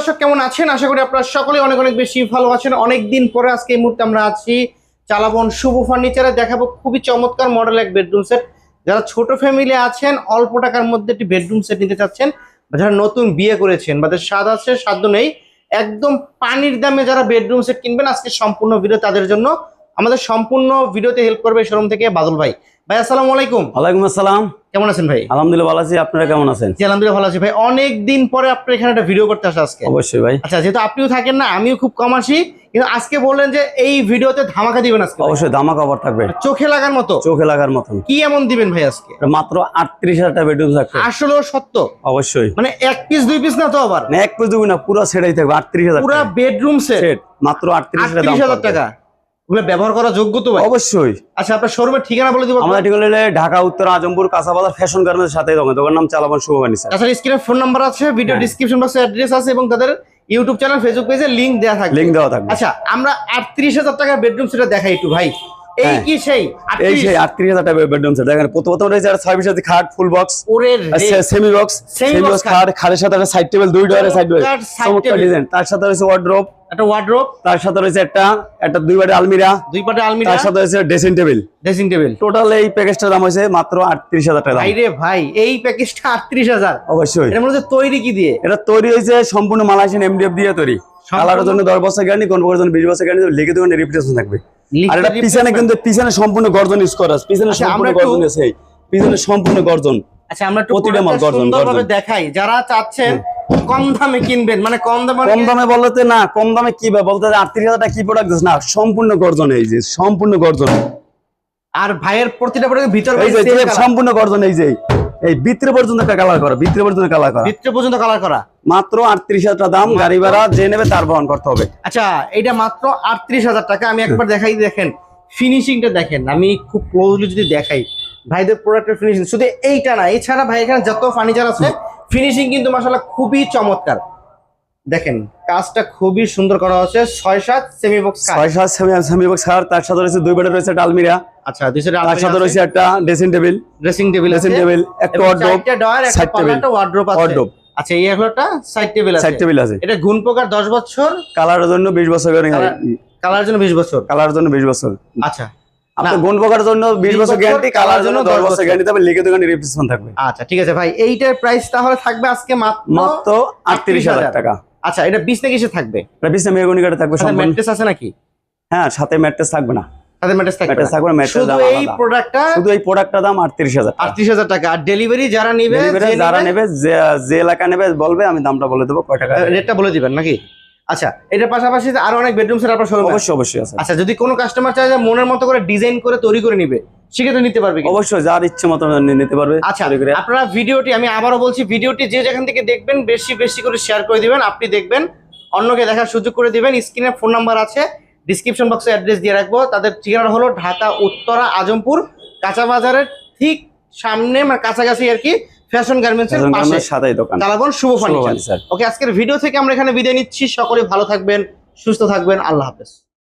দর্শক কেমন আছেন? আশা করি আপনারা সকলে অনেক অনেক বেশি ভালো আছেন। অনেকদিন পরে আজকে এই মুহূর্তে আমরা আছি চালাবন শুভ ফার্নিচারে। দেখাবো খুবই চমৎকার মডেল এক বেডরুম সেট। যারা ছোট ফ্যামিলি আছেন, অল্প টাকার মধ্যে একটি বেডরুম সেট নিতে চাচ্ছেন, বা যারা নতুন বিয়ে করেছেন, বা যাদের স্বাদ আছে সাধ্য নেই, একদম পানির দামে যারা বেডরুম সেট কিনবেন, আজকে সম্পূর্ণ ভিডিও তাদের জন্য। আমাদের সম্পূর্ণ ভিডিওতে হেল্প করবে শোরুম থেকে বাদল ভাই। ভাই আসসালামু আলাইকুম। ওয়ালাইকুম আসসালাম। কেমন আছেন ভাই? আলহামদুলিল্লাহ ভালো আছি, আপনারা কেমন আছেন? জি আলহামদুলিল্লাহ ভালো আছি ভাই। অনেকদিন পরে আপনার এখানে একটা ভিডিও করতে আসা আজকে। অবশ্যই ভাই। আচ্ছা, যেহেতু আপনিও থাকেন না, আমিও খুব কম আসি, কিন্তু আজকে বললেন যে এই ভিডিওতে ধামাকা দিবেন আজকে। অবশ্যই ধামাকা অফার থাকবে, চোখে লাগার মতো, চোখে লাগার মতন। কি এমন দিবেন ভাই আজকে? মাত্র 38,000 টাকা বেডরুম থাকবে। আসলেও সত্য? অবশ্যই। মানে এক পিস দুই পিস না তো আবার? না এক পিস দুই না, পুরো সেটাই থাকবে 38,000 পুরো বেডরুম সেট মাত্র 38,000 টাকা। ওগুলো ব্যবহার করার যোগ্য তো ভাই? অবশ্যই। আচ্ছা, আপনার শোরুমের ঠিকানা বলে দিব। আমাদের ঠিকানা হলো ঢাকা উত্তর আজমপুর কাঁচাবাজার ফ্যাশন গার্মেন্টসের সাথে দোকান নাম চালাবন শুভ ফার্নিচার। তাছাড়া স্ক্রিনে ফোন নাম্বার আছে, ভিডিও ডেসক্রিপশন বক্সে অ্যাড্রেস আছে, এবং তাদের ইউটিউব চ্যানেল ফেসবুক পেজে লিংক দেওয়া থাকবে। আচ্ছা, আমরা 38,000 টাকার বেডরুম সেটটা দেখাই একটু ভাই। এই কি সেই 38,000 টাকা বেডরুম সেট? দেখেন প্রথম রয়েছে 6 পিসের খাট ফুল বক্স, ওরে সেমি বক্স খাট, খাটের সাথে একটা সাইড টেবিল, দুই ডোরের সাইড টেবিল, চমৎকার ডিজাইন। তার সাথে রয়েছে ওয়ার্ড্রোব, একটা ওয়ার্ড্রোব, তার সাথে রয়েছে একটা দুই পাটে আলমিরা, তার সাথে রয়েছে ড্রেসিং টেবিল। টোটাল এই প্যাকেজটার দাম হয়েছে মাত্র 38,000 টাকা। ভাই রে ভাই, এই প্যাকেজটা 38,000? অবশ্যই। এর মধ্যে তৈরি কি দিয়ে? এটা তৈরি হয়েছে সম্পূর্ণ মালয়েশিয়ান MDF দিয়ে তৈরি। কালারের জন্য 10 বছর গ্যারান্টি, কোন প্রকারের জন্য 20 বছর গ্যারান্টি, লিখে দোকানে রিপ্লেসমেন্ট থাকবে। আর এটা পিছনে কিন্তু পিছনে সম্পূর্ণ গর্জন ইউজ করা আছে, পিছনে সম্পূর্ণ গর্জন আছে, পিছনে সম্পূর্ণ গর্জন। আচ্ছা, আমরা একটু সুন্দরভাবে দেখাই। যারা চাচ্ছেন কম দামে কিনবেন, মানে কম দামে বলতে না, কম দামে কি বলতে 38,000 টাকা কি প্রোডাক্ট দিস না, সম্পূর্ণ গর্জন। এই যে সম্পূর্ণ গর্জন। আর ভাইয়ের প্রতিটা প্রোডাক্ট ভিতর সম্পূর্ণ গর্জন। এই যে এই ভিতরে পর্যন্ত একটা কালার করা, ভিতরে পর্যন্ত কালার করা। মাত্র 38,000 টাকা দাম। গাড়ি ভাড়া যে নেবে তার বহন করতে হবে। আচ্ছা, এটা মাত্র 38,000 টাকা। আমি একবার দেখাই, দেখেন ফিনিশিংটা দেখেন। আমি খুব ক্লোজলি যদি দেখাই ভাইদের প্রোডাক্টের ফিনিশিং, শুধু এইটা না, এছাড়া ভাই এখানে যত ফার্নিচার আছে ফিনিশিং কিন্তু মাশাআল্লাহ খুবই চমৎকার। দেখেন কাজটা খুবই সুন্দর করা হচ্ছে। 6-7 সেমি বক্স, 6-7 সেমি বক্স খাট, তার সাথে রয়েছে দুই বেডের রয়েছে একটা আলমিরা। আচ্ছা, দুই সাইডে তার সাথে রয়েছে একটা ড্রেসিং টেবিল, একটা ওয়ার্ডরোব, সাইড টেবিল, ওয়ার্ডরোব আছে। আচ্ছা, এই হলো একটা সাইড টেবিল আছে। এটা গুণ প্রকার 10 বছর, কালারের জন্য 20 বছর গ্যারান্টি। কালারের জন্য 20 বছর, কালারের জন্য 20 বছর। আচ্ছা, আপনার গুণ প্রকারের জন্য 20 বছর গ্যারান্টি, কালারের জন্য 10 বছর গ্যারান্টি, তবে লিখে দোকানে রিপ্লেসমেন্ট থাকবে। আচ্ছা ঠিক আছে ভাই, এইটার প্রাইস তাহলে থাকবে আজকে মাত্র 38,000 টাকা। আচ্ছা, এটা বিছনা কিসে থাকবে? এটা বিছনা মেহগনি কাঠে থাকবে। সাথে ম্যাট্রেস আছে নাকি? হ্যাঁ, সাথে ম্যাট্রেস থাকবে না। সাথে ম্যাট্রেস থাকবে না। শুধু এই প্রোডাক্টটার দাম 38,000 টাকা। আর ডেলিভারি যারা নেবে, যে এলাকা নেবে বলবে, আমি দামটা বলে দেবো, কয় টাকা রেটটা বলে দিবেন নাকি? আচ্ছা, এটার পাশাপাশি আরো অনেক বেডরুম সেট আপনার শোরুমে অবশ্যই আছে। আচ্ছা, যদি কোনো কাস্টমার চায় যে মনের মতো করে ডিজাইন করে তৈরি করে নিবে, সেক্ষেত্রে নিতে পারবে? অবশ্যই, যার ইচ্ছে মতো নিতে পারবে। আচ্ছা, আপনারা ভিডিওটি, আমি আবারও বলছি, ভিডিওটি যে যেখান থেকে দেখবেন বেশি বেশি করে শেয়ার করে দিবেন। আপনি দেখবেন, অন্যকে দেখার সুযোগ করে দিবেন। স্ক্রিনে ফোন নাম্বার আছে, ডিসক্রিপশন বক্সে অ্যাড্রেস দিয়ে রাখবো। তাদের ঠিকানা হলো ঢাকা উত্তরা আজমপুর কাঁচা বাজারের ঠিক সামনে, মানে কাছাকাছি আর কি, ফ্যাশন গার্মেন্টসের পাশে চালাবন শুভ ফার্নিচার। ওকে, আজকের ভিডিও থেকে আমরা এখানে বিদায় নিচ্ছি। সকলে ভালো থাকবেন, সুস্থ থাকবেন। আল্লাহ হাফেজ।